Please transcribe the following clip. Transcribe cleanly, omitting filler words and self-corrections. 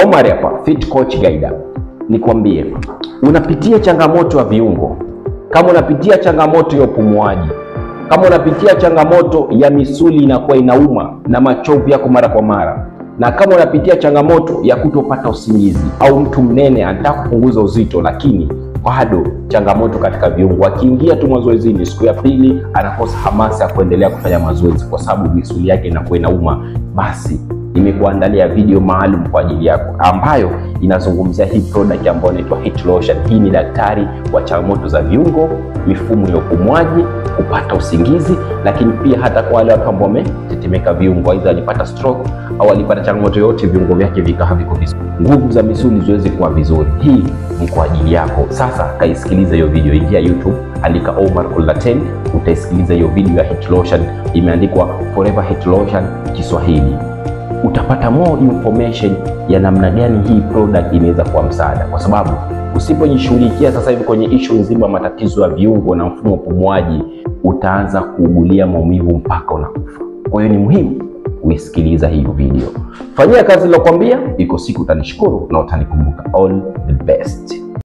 Omar hapa, Fit Coach Guide. Nikwambie, unapitia changamoto ya viungo, kama unapitia changamoto ya upumuaji, kama unapitia changamoto ya misuli inakuwa inauma na machovu yako mara kwa mara, na kama unapitia changamoto ya kutopata usingizi, au mtu mnene anataka kupunguza uzito lakini bado changamoto katika viungo, akiingia tu mazoezini siku ya pili anakosa hamasa ya kuendelea kufanya mazoezi kwa sababu misuli yake inakuwa inauma, basi nimekuandalia video maalum kwa ajili yako ambayo inazungumzia hii product ambayo inaitwa Hit Lotion. Hii ni daktari wa changamoto za viungo, mifumo ya upumuaji, kupata usingizi, lakini pia hata kwa wale watu ambao wametetemeka viungo, aidha walipata stroke au walipata changamoto yote viungo vyake vikawa viko vizuri, nguvu za misuli ziweze kuwa vizuri. Hii ni kwa ajili yako. Sasa kaisikiliza hiyo video, ingia YouTube, andika Omar Kullaten, utaisikiliza hiyo video ya Hit Lotion, imeandikwa Forever Hit Lotion Kiswahili. Utapata more information ya namna gani hii product inaweza kuwa msaada, kwa sababu usipojishughulikia sasa hivi kwenye issue nzima matatizo ya viungo na mfumo wa upumuaji, utaanza kuugulia maumivu mpaka unakufa. Kwa hiyo ni muhimu uisikiliza hiyo video. Fanyia kazi nilokuambia, iko siku utanishukuru na utanikumbuka. All the best.